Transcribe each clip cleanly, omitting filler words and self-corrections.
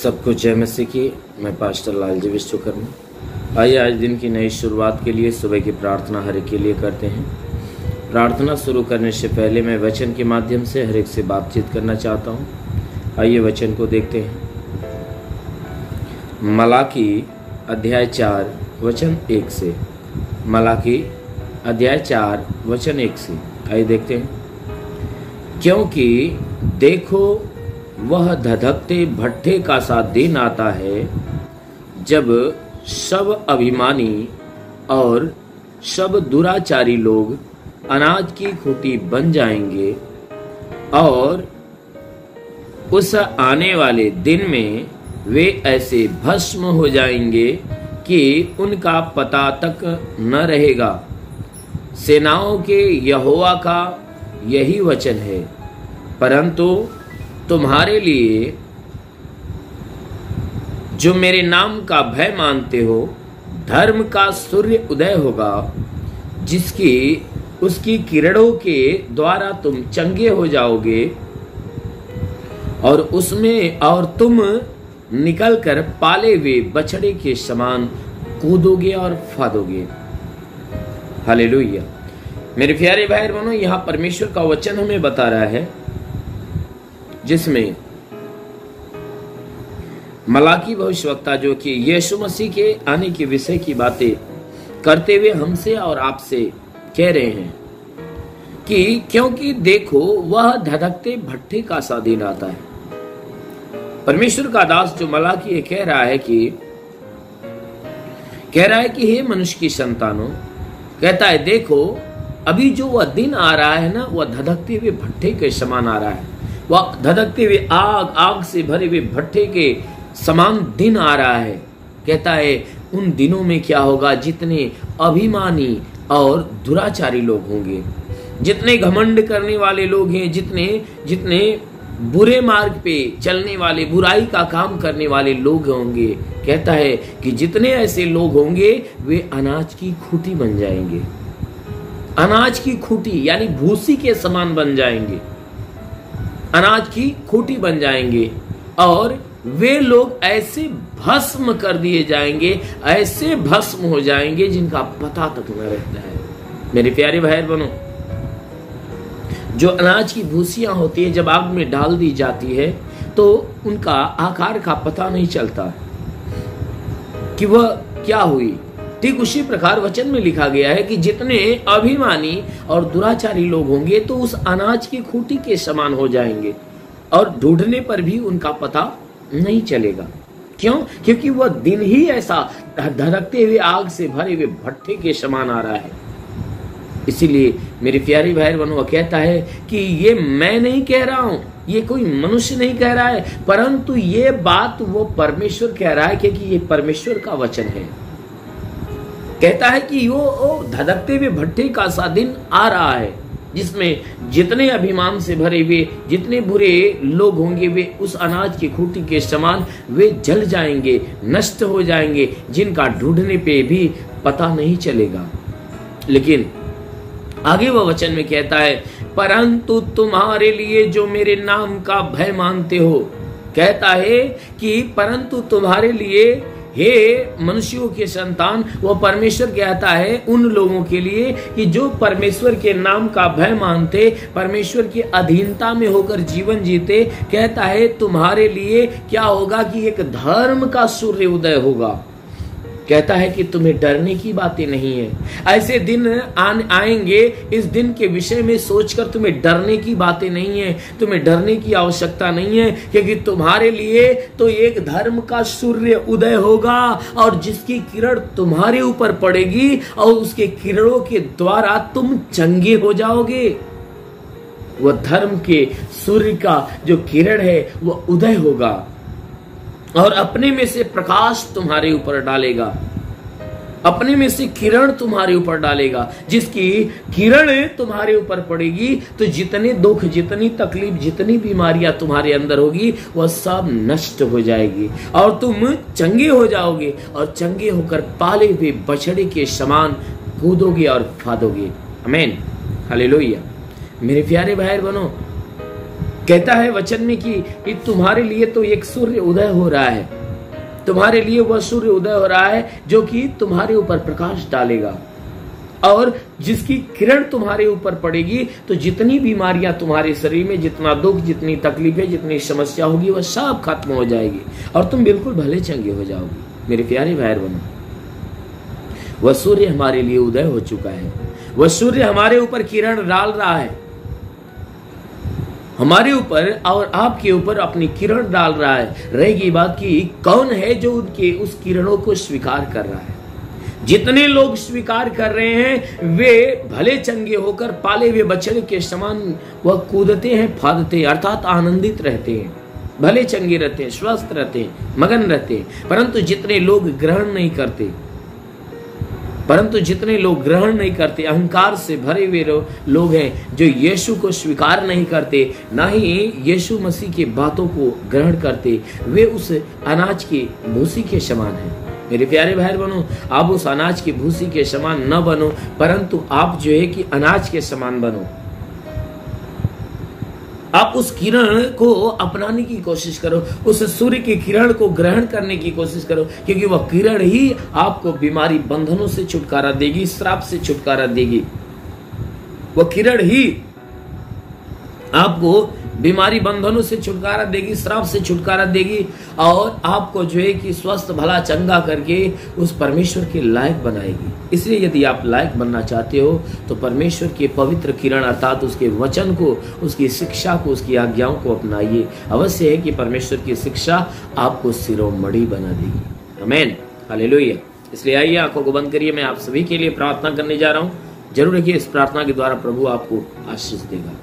सबको जय मसीह की। मैं पास्टर लालजी विश्वकर्मा। आइए आज दिन की नई शुरुआत के लिए सुबह की प्रार्थना हर एक के लिए करते हैं। प्रार्थना शुरू करने से पहले मैं वचन के माध्यम से हर एक से बातचीत करना चाहता हूँ। आइए वचन को देखते हैं। मलाकी अध्याय 4 वचन 1 से। मलाकी अध्याय 4 वचन 1 से आइए देखते हैं। क्योंकि देखो वह धधकते भट्ठे का सा दिन आता है जब सब अभिमानी और सब दुराचारी लोग अनाज की खूंटी बन जाएंगे, और उस आने वाले दिन में वे ऐसे भस्म हो जाएंगे कि उनका पता तक न रहेगा। सेनाओं के यहोवा का यही वचन है। परंतु तुम्हारे लिए जो मेरे नाम का भय मानते हो, धर्म का सूर्य उदय होगा, जिसकी उसकी किरणों के द्वारा तुम चंगे हो जाओगे, और उसमें और तुम निकलकर पाले हुए बछड़े के समान कूदोगे और फादोगे। हालेलुया। मेरे प्यारे भाई बहनों, यहाँ परमेश्वर का वचन हमें बता रहा है, जिसमें मलाकी भविष्यवक्ता जो कि यीशु मसीह के आने के विषय की बातें करते हुए हमसे और आपसे कह रहे हैं कि क्योंकि देखो वह धधकते भट्ठे का सा दिन आता है। परमेश्वर का दास जो मलाकी कह रहा है कि हे मनुष्य की संतानों, कहता है देखो अभी जो वह दिन आ रहा है ना, वह धधकते हुए भट्ठे के समान आ रहा है। वह धधकते हुए आग से भरे हुए भट्ठे के समान दिन आ रहा है। कहता है उन दिनों में क्या होगा, जितने अभिमानी और दुराचारी लोग होंगे, जितने घमंड करने वाले लोग हैं, जितने बुरे मार्ग पे चलने वाले, बुराई का काम करने वाले लोग होंगे, कहता है कि जितने ऐसे लोग होंगे वे अनाज की खूंटी बन जाएंगे। अनाज की खूंटी यानी भूसी के समान बन जाएंगे, अनाज की खूंटी बन जाएंगे, और वे लोग ऐसे भस्म कर दिए जाएंगे, ऐसे भस्म हो जाएंगे जिनका पता तक न रहता है। मेरे प्यारे भाई बहनों, जो अनाज की भूसियां होती है जब आग में डाल दी जाती है तो उनका आकार का पता नहीं चलता कि वह क्या हुई। ठीक उसी प्रकार वचन में लिखा गया है कि जितने अभिमानी और दुराचारी लोग होंगे तो उस अनाज की खूंटी के समान हो जाएंगे, और ढूंढने पर भी उनका पता नहीं चलेगा। क्यों? क्योंकि वह दिन ही ऐसा धधकते हुए आग से भरे हुए भट्ठे के समान आ रहा है। इसीलिए मेरे प्यारे भाई बहनों, वह कहता है कि ये मैं नहीं कह रहा हूं, ये कोई मनुष्य नहीं कह रहा है, परंतु ये बात वो परमेश्वर कह रहा है, क्योंकि ये परमेश्वर का वचन है। कहता है कि वो धधकते हुए भट्ठे का सा दिन आ रहा है, जिसमें जितने अभिमान से भरे हुए, जितने बुरे लोग होंगे, वे उस अनाज की खूंटी के समान वे जल जाएंगे, नष्ट हो जाएंगे, जिनका ढूंढने पे भी पता नहीं चलेगा। लेकिन आगे वह वचन में कहता है, परंतु तुम्हारे लिए जो मेरे नाम का भय मानते हो, कहता है कि परंतु तुम्हारे लिए, हे मनुष्यों के संतान, वह परमेश्वर कहता है उन लोगों के लिए कि जो परमेश्वर के नाम का भय मानते, परमेश्वर की अधीनता में होकर जीवन जीते, कहता है तुम्हारे लिए क्या होगा कि एक धर्म का सूर्य उदय होगा। कहता है कि तुम्हें डरने की बातें नहीं है। ऐसे दिन आएंगे, इस दिन के विषय में सोचकर तुम्हें डरने की बातें नहीं है, तुम्हें डरने की आवश्यकता नहीं है, क्योंकि तुम्हारे लिए तो एक धर्म का सूर्य उदय होगा, और जिसकी किरण तुम्हारे ऊपर पड़ेगी और उसके किरणों के द्वारा तुम चंगे हो जाओगे। वह धर्म के सूर्य का जो किरण है वह उदय होगा, और अपने में से प्रकाश तुम्हारे ऊपर डालेगा, अपने में से किरण तुम्हारे ऊपर डालेगा। जिसकी किरण तुम्हारे ऊपर पड़ेगी तो जितने दुख, जितनी तकलीफ, जितनी बीमारियां तुम्हारे अंदर होगी वह सब नष्ट हो जाएगी, और तुम चंगे हो जाओगे, और चंगे होकर पाले हुए बछड़े के समान कूदोगे और फादोगे। आमीन, हालेलुया। मेरे प्यारे भाई बहनों, कहता है वचन में कि तुम्हारे लिए तो एक सूर्य उदय हो रहा है, तुम्हारे लिए वह सूर्य उदय हो रहा है जो कि तुम्हारे ऊपर प्रकाश डालेगा, और जिसकी किरण तुम्हारे ऊपर पड़ेगी तो जितनी बीमारियां तुम्हारे शरीर में, जितना दुख, जितनी तकलीफें, जितनी समस्या होगी, वह सब खत्म हो जाएगी और तुम बिल्कुल भले चंगे हो जाओगे। मेरे प्यारे भाई बहनों, वह सूर्य हमारे लिए उदय हो चुका है, वह सूर्य हमारे ऊपर किरण डाल रहा है, हमारे ऊपर और आपके ऊपर अपनी किरण डाल रहा है। रहेगी बात कि कौन है जो उनके उस किरणों को स्वीकार कर रहा है। जितने लोग स्वीकार कर रहे हैं वे भले चंगे होकर पाले हुए बछड़े के समान वह कूदते हैं, फादते हैं, अर्थात आनंदित रहते हैं, भले चंगे रहते हैं, स्वस्थ रहते हैं, मगन रहते हैं। परंतु जितने लोग ग्रहण नहीं करते, अहंकार से भरे हुए लोग हैं जो यीशु को स्वीकार नहीं करते, ना ही यीशु मसीह की बातों को ग्रहण करते, वे उस अनाज की भूसी के समान हैं। मेरे प्यारे भाई बहनों, आप उस अनाज की भूसी के समान न बनो, परंतु आप जो है कि अनाज के समान बनो। आप उस किरण को अपनाने की कोशिश करो, उस सूर्य की किरण को ग्रहण करने की कोशिश करो, क्योंकि वह किरण ही आपको बीमारी बंधनों से छुटकारा देगी, श्राप से छुटकारा देगी। वह किरण ही आपको बीमारी बंधनों से छुटकारा देगी, श्राप से छुटकारा देगी, और आपको जो है कि स्वस्थ भला चंगा करके उस परमेश्वर के लायक बनाएगी। इसलिए यदि आप लायक बनना चाहते हो तो परमेश्वर के पवित्र किरण अर्थात उसके वचन को, उसकी शिक्षा को, उसकी आज्ञाओं को अपनाइए। अवश्य है कि परमेश्वर की शिक्षा आपको शिरोमणि बना देगी। आमीन, हालेलुया। इसलिए आइए आंखों को बंद करिए, मैं आप सभी के लिए प्रार्थना करने जा रहा हूँ। जरूर है कि इस प्रार्थना के द्वारा प्रभु आपको आशीष देगा।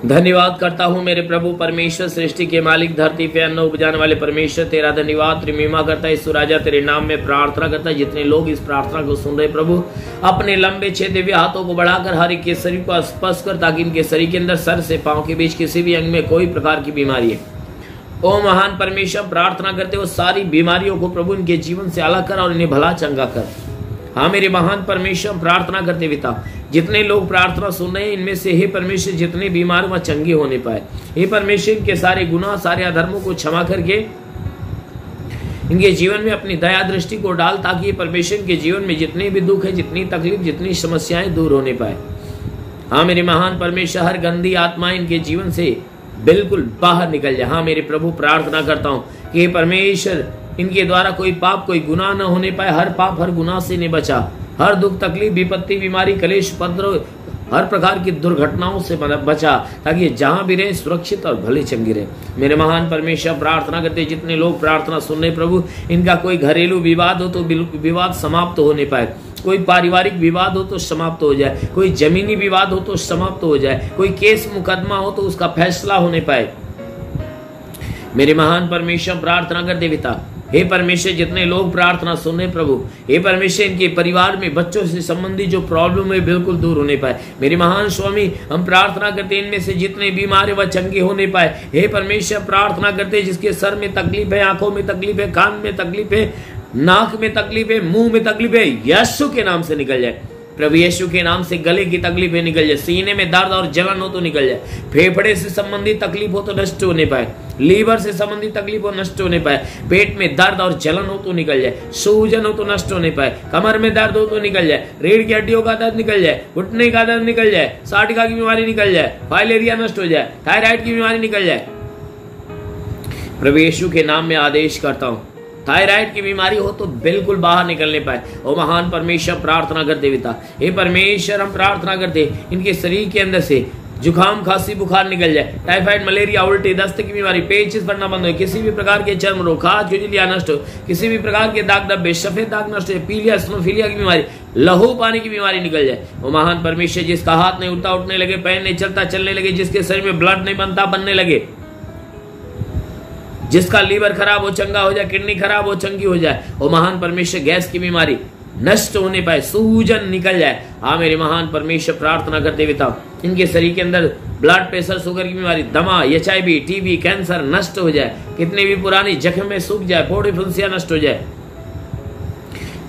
धन्यवाद करता हूँ मेरे प्रभु परमेश्वर, सृष्टि के मालिक, धरती पे अन्न उपजाने वाले परमेश्वर, तेरा धन्यवाद त्रिमीमा करता है। ईश्वर राजा तेरे नाम में प्रार्थना करता है। जितने लोग इस प्रार्थना को सुन रहे प्रभु, अपने लंबे 6 दिव्य हाथों को बढ़ाकर हर एक के शरीर को स्पर्श कर, ताकि इनके शरीर के अंदर सर से पांव के बीच किसी भी अंग में कोई प्रकार की बीमारी है, ओ महान परमेश्वर, प्रार्थना करते हो सारी बीमारियों को प्रभु इनके जीवन से अलग कर और इन्हें भला चंगा कर। हाँ मेरे महान परमेश्वर, प्रार्थना करते पिता, जितने लोग प्रार्थना सुन रहे हैं इनमें से हे परमेश्वर जितने बीमार वह चंगे होने पाए। हे परमेश्वर इनके सारे गुनाह, सारे अधर्मों को क्षमा करके इनके जीवन में अपनी दया दृष्टि को डाल, ताकि परमेश्वर के जीवन में जितने भी दुख है, जितनी तकलीफ, जितनी समस्याएं दूर होने पाए। हाँ मेरे महान परमेश्वर, हर गंदी आत्मा इनके जीवन से बिल्कुल बाहर निकल जाए। हाँ मेरे प्रभु, प्रार्थना करता हूँ कि परमेश्वर इनके द्वारा कोई पाप, कोई गुनाह न होने पाए। हर पाप, हर गुनाह से इन्हें बचा, हर दुख, तकलीफ, विपत्ति, बीमारी, कलेश, उपद्रव, हर प्रकार की दुर्घटनाओं से बचा, ताकि ये जहां भी रहे सुरक्षित और भले चंगे रहे। मेरे महान परमेश्वर, प्रार्थना करते जितने लोग प्रार्थना सुन रहे प्रभु, इनका कोई घरेलू विवाद हो तो विवाद समाप्त होने पाए, कोई पारिवारिक विवाद हो तो समाप्त हो जाए, कोई जमीनी विवाद हो तो समाप्त हो जाए, कोई केस मुकदमा हो तो उसका फैसला होने पाए। मेरे महान परमेश्वर, प्रार्थना करते पिता, हे परमेश्वर जितने लोग प्रार्थना सुन रहे प्रभु, हे परमेश्वर इनके परिवार में बच्चों से संबंधित जो प्रॉब्लम है बिल्कुल दूर होने पाए। मेरे महान स्वामी, हम प्रार्थना करते इनमें से जितने बीमार है वह चंगे होने पाए। हे परमेश्वर, प्रार्थना करते जिसके सर में तकलीफ है, आंखों में तकलीफ है, कान में तकलीफ है, नाक में तकलीफ है, मुंह में तकलीफ है, यीशु के नाम से निकल जाए। प्रभु यीशु के नाम से गले की तकलीफें निकल जाए, सीने में दर्द और जलन हो तो निकल जाए, फेफड़े से संबंधित तकलीफ हो तो नष्ट होने पाए, लीवर से संबंधित तकलीफ हो नष्ट होने पाए, पेट में दर्द और जलन हो तो निकल जाए, सूजन हो तो नष्ट होने पाए, कमर में दर्द हो तो निकल जाए, रीढ़ की हड्डियों का दर्द निकल जाए, घुटने का दर्द निकल जाए, साटिका की बीमारी निकल जाए, फाइलेरिया नष्ट हो जाए, थायराइड की बीमारी निकल जाए। प्रभु यीशु के नाम में आदेश करता हूँ, थायराइड की बीमारी हो तो बिल्कुल बाहर निकलने पाए। ओ महान परमेश्वर, प्रार्थना करते पिता, हे परमेश्वर हम प्रार्थना करते इनके शरीर के अंदर से जुकाम, खांसी, बुखार निकल जाए, टाइफाइड, मलेरिया, उल्टी, दस्त की बीमारी, पेचिस बढ़ना बंद हो, किसी भी प्रकार के चर्म रोग, खाज, खुजलियां नष्ट हो, किसी भी प्रकार के दाग धब्बे, सफेद दाग नष्ट हो, पीलिया, स्नोफिलिया की बीमारी, लहू पानी की बीमारी निकल जाए। ओ महान परमेश्वर, जिसका हाथ नहीं उठता उठने लगे, पैर नहीं चलता चलने लगे, जिसके शरीर में ब्लड नहीं बनता बनने लगे, जिसका लीवर खराब हो चंगा हो जाए, किडनी खराब हो चंगी हो जाए। ओ महान परमेश्वर, गैस की बीमारी नष्ट होने पाए, सूजन निकल जाए। हाँ मेरे महान परमेश्वर, प्रार्थना करते हुए था इनके शरीर के अंदर ब्लड प्रेशर, शुगर की बीमारी, दमा, HIV, TB, कैंसर नष्ट हो जाए, कितने भी पुरानी जख्म में सूख जाए, फोड़े फुंसियां नष्ट हो जाए।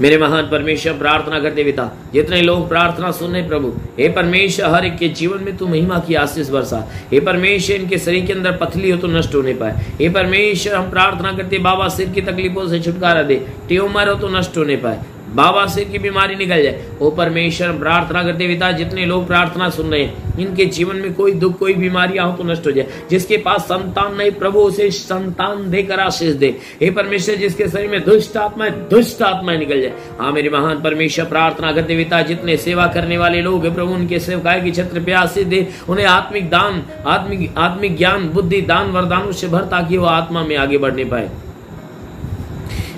मेरे महान परमेश्वर प्रार्थना करते पिता, जितने लोग प्रार्थना सुन रहे प्रभु, हे परमेश्वर हर एक के जीवन में तू महिमा की आशीष बरसा। हे परमेश्वर इनके शरीर के अंदर पथली हो तो नष्ट होने पाए। हे परमेश्वर हम प्रार्थना करते बाबा सिर की तकलीफों से छुटकारा दे, ट्यूमर हो तो नष्ट होने पाए, बाबा सिर की बीमारी निकल जाए। ओ परमेश्वर प्रार्थना करते पिता, जितने लोग प्रार्थना सुन रहे हैं इनके जीवन में कोई दुख कोई बीमारियां हो तो नष्ट हो जाए। जिसके पास संतान नहीं प्रभु उसे संतान देकर आशीष दे। हे परमेश्वर जिसके शरीर में दुष्ट आत्माएं निकल जाए। हाँ मेरे महान परमेश्वर प्रार्थना करते पिता, जितने सेवा करने वाले लोग हैं प्रभु उनके सेवकाई की छत्र पे आशीष दे। उन्हें आत्मिक दान आत्मिक ज्ञान बुद्धि दान वरदानों से भर, ताकि वो आत्मा में आगे बढ़ने पाए।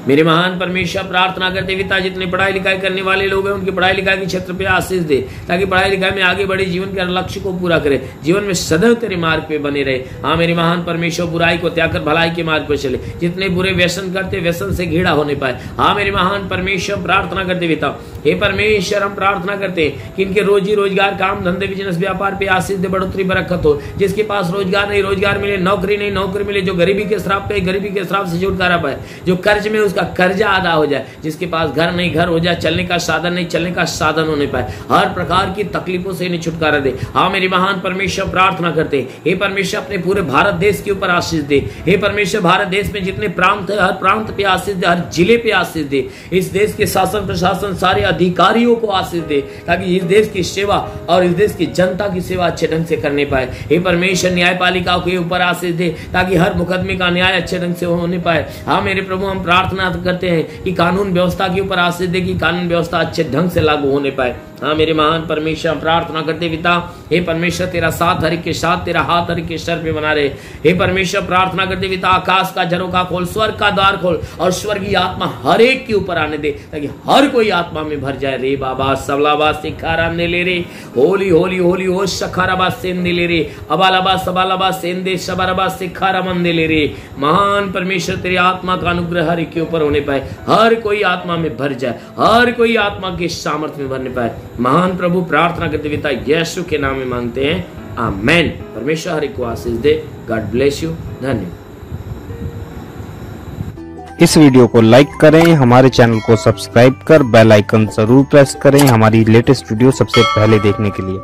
मेरे महान परमेश्वर प्रार्थना करते पिता, जितने पढ़ाई लिखाई करने वाले लोग हैं उनकी पढ़ाई लिखाई के क्षेत्र पे आशीष दे, ताकि पढ़ाई लिखाई में आगे बढ़े, जीवन के लक्ष्य को पूरा करे, जीवन में सदैव तेरे मार्ग पे बने रहे। हाँ मेरे महान परमेश्वर बुराई को त्याग कर भलाई के मार्ग पर चले। जितने बुरे व्यसन करते व्यसन से घृणा होने पाए। हाँ मेरे महान परमेश्वर प्रार्थना करते पिता, हे परमेश्वर हम प्रार्थना करते हैं कि इनके रोजी रोजगार काम धंधे बिजनेस व्यापार पे आशीष दे, बढ़ोतरी बरकत हो। जिसके पास रोजगार नहीं रोजगार मिले, नौकरी नहीं नौकरी मिले, जो गरीबी के श्राप पे गरीबी के श्राप से छुटकारा पाए, जो कर्ज में उसका कर्जा अदा हो जाए, जिसके पास घर नहीं घर हो जाए, चलने का साधन नहीं चलने का साधन होने पाए, हर प्रकार की तकलीफों से इन्हें छुटकारा दे। हाँ मेरे महान परमेश्वर प्रार्थना करते हैं, हे परमेश्वर अपने पूरे भारत देश के ऊपर आशीष दे। हे परमेश्वर भारत देश में जितने प्रांत है हर प्रांत पे आशीष दे, हर जिले पे आशीष दे। इस देश के शासन प्रशासन सारे अधिकारियों को आशीष दे, ताकि इस देश की सेवा और इस देश की जनता की सेवा अच्छे ढंग से करने पाए। हे परमेश्वर न्यायपालिका के ऊपर आशीष दे, ताकि हर मुकदमे का न्याय अच्छे ढंग से होने पाए। हाँ मेरे प्रभु हम प्रार्थना करते हैं कि कानून व्यवस्था के ऊपर आशीष दे, कि कानून व्यवस्था अच्छे ढंग से लागू होने पाए। हाँ मेरे महान परमेश्वर प्रार्थना करते पिता, हे परमेश्वर तेरा साथ हर एक के साथ, तेरा हाथ हर एक के सर पे बना रहे। हे परमेश्वर प्रार्थना करते पिता, आकाश का झरोखा खोल, स्वर्ग का द्वार खोल और स्वर्गीय आत्मा हर एक के ऊपर आने दे, ताकि हर कोई आत्मा में भर जाए। रे बाबा सबलाबा सिखारा ने ले रे, होली होली होली हो शखाराबा सेंदे ले रे, अबालाबा सबालाबा सेंदे शबरबा सिखारा मंदे ले रे। महान परमेश्वर तेरी आत्मा का अनुग्रह हर एक के ऊपर होने पाए, हर कोई आत्मा में भर जाए, हर कोई आत्मा के सामर्थ्य में भरने पाए। महान प्रभु प्रार्थना करते पिता यीशु के नाम में मांगते हैं, आमेन। परमेश्वर हर एक को आशीष दे। God bless you. धन्यवाद। इस वीडियो को लाइक करें, हमारे चैनल को सब्सक्राइब कर बेल आइकन जरूर प्रेस करें हमारी लेटेस्ट वीडियो सबसे पहले देखने के लिए।